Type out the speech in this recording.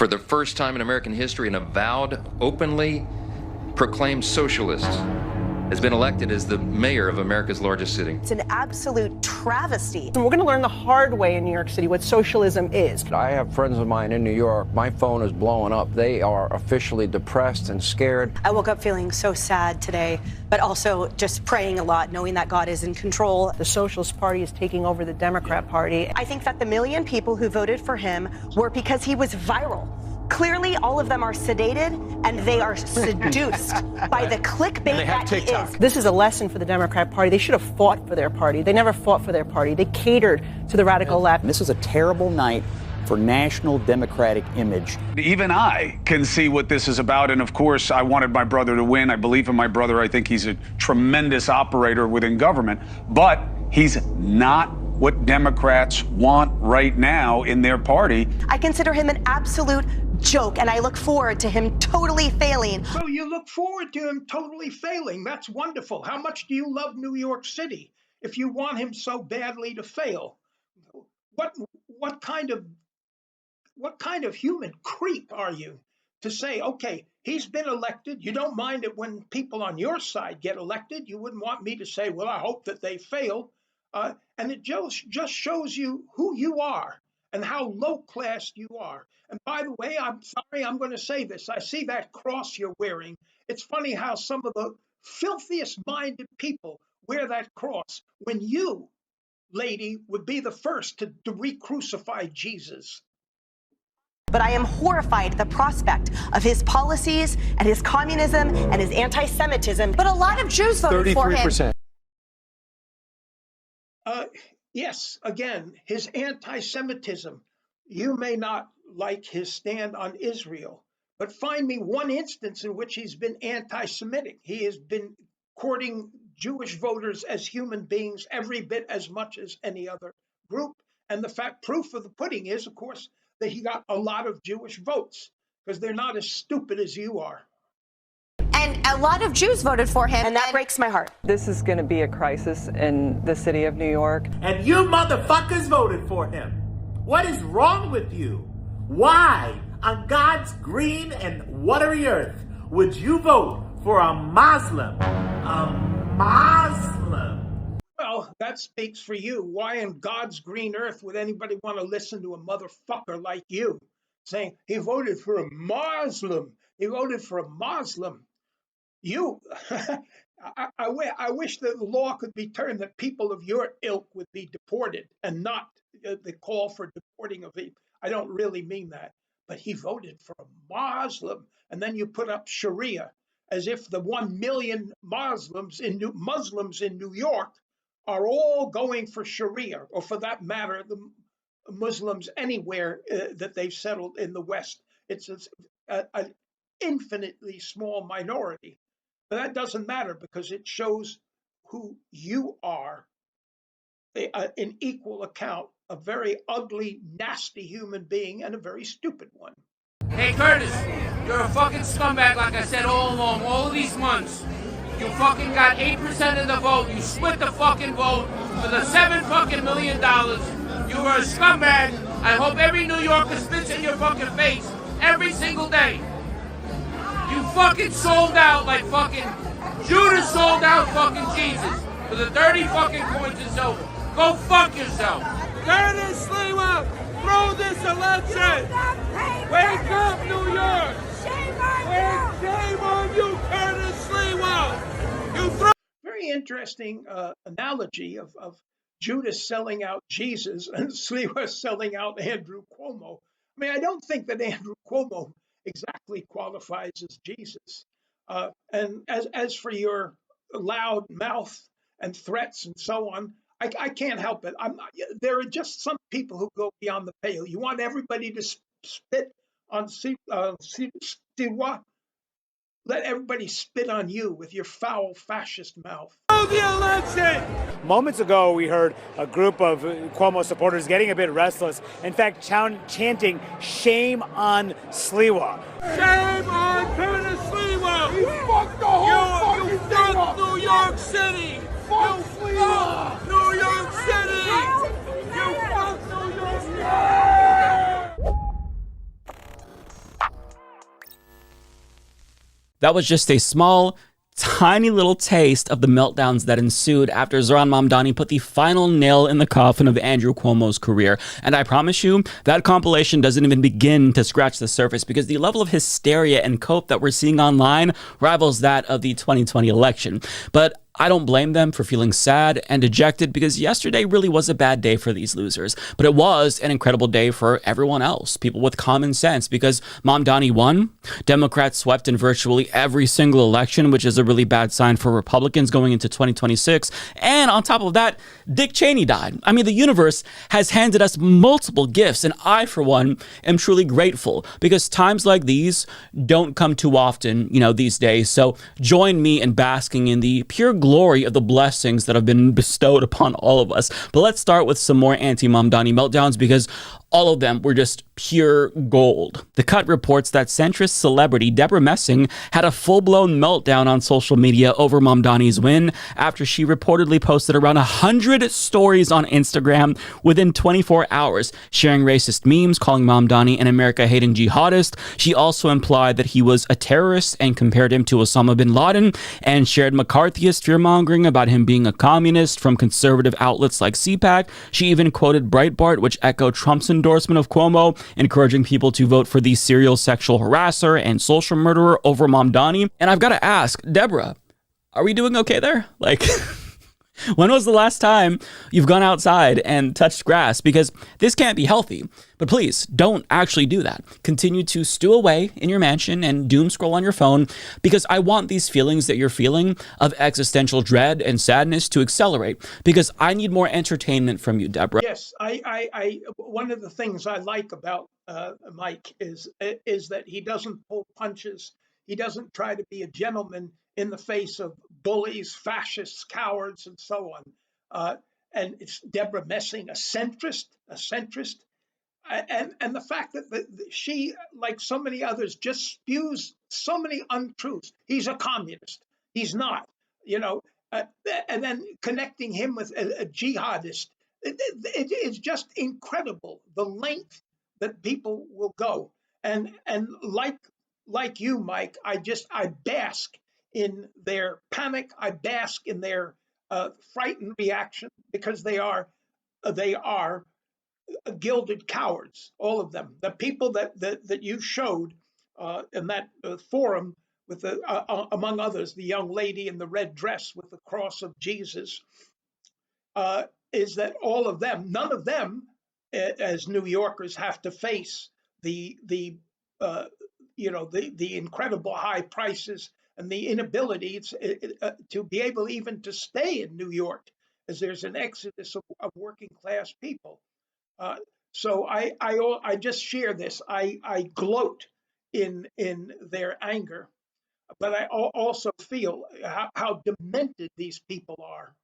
For the first time in American history, an avowed, openly proclaimed socialist has been elected as the mayor of America's largest city. It's an absolute travesty. And we're going to learn the hard way in New York City what socialism is. I have friends of mine in New York. My phone is blowing up. They are officially depressed and scared. I woke up feeling so sad today, but also just praying a lot, knowing that God is in control. The Socialist Party is taking over the Democrat Party. I think that the million people who voted for him were because he was viral. Clearly, all of them are sedated, and they are seduced by the clickbait that he is. This is a lesson for the Democrat Party. They should have fought for their party. They never fought for their party. They catered to the radical left. This was a terrible night for national democratic image. Even I can see what this is about, and of course, I wanted my brother to win. I believe in my brother. I think he's a tremendous operator within government, but he's not what Democrats want right now in their party. I consider him an absolute joke, and I look forward to him totally failing. So you look forward to him totally failing. That's wonderful. How much do you love New York City if you want him so badly to fail? What kind of human creep are you to say, okay, he's been elected. You don't mind it when people on your side get elected. You wouldn't want me to say, well, I hope that they fail. And it just shows you who you are and how low class you are. And by the way, I'm sorry, I'm going to say this. I see that cross you're wearing. It's funny how some of the filthiest minded people wear that cross when you, lady, would be the first to re-crucify Jesus. But I am horrified at the prospect of his policies and his communism and his anti-Semitism. But a lot of Jews voted for him. 33%. Yes, again, his anti-Semitism. You may not like his stand on Israel, but find me one instance in which he's been anti-Semitic. He has been courting Jewish voters as human beings every bit as much as any other group. And the proof of the pudding is, of course, that he got a lot of Jewish votes because they're not as stupid as you are. And a lot of Jews voted for him, and that breaks my heart. This is going to be a crisis in the city of New York. And you motherfuckers voted for him. What is wrong with you? Why, on God's green and watery earth, would you vote for a Muslim? A Muslim? Well, that speaks for you. Why on God's green earth would anybody want to listen to a motherfucker like you saying he voted for a Muslim? He voted for a Muslim. You, I wish that the law could be turned that people of your ilk would be deported and not the call for deporting of people. I don't really mean that, but he voted for a Muslim, and then you put up Sharia as if the 1 million Muslims in New York are all going for Sharia, or for that matter, the Muslims anywhere that they've settled in the West. It's an infinitely small minority. But that doesn't matter because it shows who you are, in equal account, a very ugly, nasty human being and a very stupid one. Hey, Curtis, you're a fucking scumbag, like I said all along, all of these months. You fucking got 8% of the vote. You split the fucking vote for the $7 million. You were a scumbag. I hope every New Yorker spits in your fucking face every single day. You fucking sold out like fucking Judas sold out fucking Jesus for the 30 fucking coins and silver. Go fuck yourself. Curtis Sliwa, throw this election. Wake up, New York. Shame on you, Curtis Sliwa. Very interesting analogy of Judas selling out Jesus and Sliwa selling out Andrew Cuomo. I mean, I don't think that Andrew Cuomo exactly qualifies as Jesus. And as for your loud mouth and threats and so on, I can't help it. There are just some people who go beyond the pale. You want everybody to spit on Siwa? Let everybody spit on you with your foul fascist mouth. The election. Moments ago, we heard a group of Cuomo supporters getting a bit restless. In fact, chanting, "Shame on Sliwa." Shame on Curtis Sliwa. You fucked the whole fucking thing up. New York City. Fuck Sliwa. New York City. You fucked New York City. That was just a small, tiny little taste of the meltdowns that ensued after Zohran Mamdani put the final nail in the coffin of Andrew Cuomo's career. And I promise you, that compilation doesn't even begin to scratch the surface, because the level of hysteria and cope that we're seeing online rivals that of the 2020 election. But I don't blame them for feeling sad and dejected, because yesterday really was a bad day for these losers. But it was an incredible day for everyone else, people with common sense, because Mamdani won. Democrats swept in virtually every single election, which is a really bad sign for Republicans going into 2026. And on top of that, Dick Cheney died. I mean, the universe has handed us multiple gifts, and I, for one, am truly grateful, because times like these don't come too often, these days. So join me in basking in the pure glory of the blessings that have been bestowed upon all of us. But let's start with some more anti-Mamdani meltdowns, because all of them were just pure gold. The Cut reports that centrist celebrity Deborah Messing had a full-blown meltdown on social media over Mamdani's win after she reportedly posted around 100 stories on Instagram within 24 hours, sharing racist memes, calling Mamdani an America-hating jihadist. She also implied that he was a terrorist and compared him to Osama bin Laden, and shared McCarthyist fear-mongering about him being a communist from conservative outlets like CPAC. She even quoted Breitbart, which echoed Trump's endorsement of Cuomo, encouraging people to vote for the serial sexual harasser and social murderer over Mamdani. And I've got to ask, Deborah, are we doing okay there? Like, when was the last time you've gone outside and touched grass? Because this can't be healthy. But please, don't actually do that. Continue to stew away in your mansion and doom scroll on your phone, because I want these feelings that you're feeling of existential dread and sadness to accelerate, because I need more entertainment from you, Deborah. Yes, I one of the things I like about Mike is that he doesn't pull punches. He doesn't try to be a gentleman in the face of bullies, fascists, cowards, and so on. And it's Deborah Messing, a centrist, and the fact that she, like so many others, just spews so many untruths. He's a communist. He's not, and then connecting him with a jihadist. It's just incredible the length that people will go. And like you, Mike, I bask in their panic. I bask in their frightened reaction, because they are gilded cowards, all of them. The people that you showed in that forum with among others, the young lady in the red dress with the cross of Jesus, is that all of them, none of them, as New Yorkers, have to face the incredible high prices and the inability to be able even to stay in New York, as there's an exodus of working class people. So I just share this. I gloat in their anger, but I also feel how demented these people are.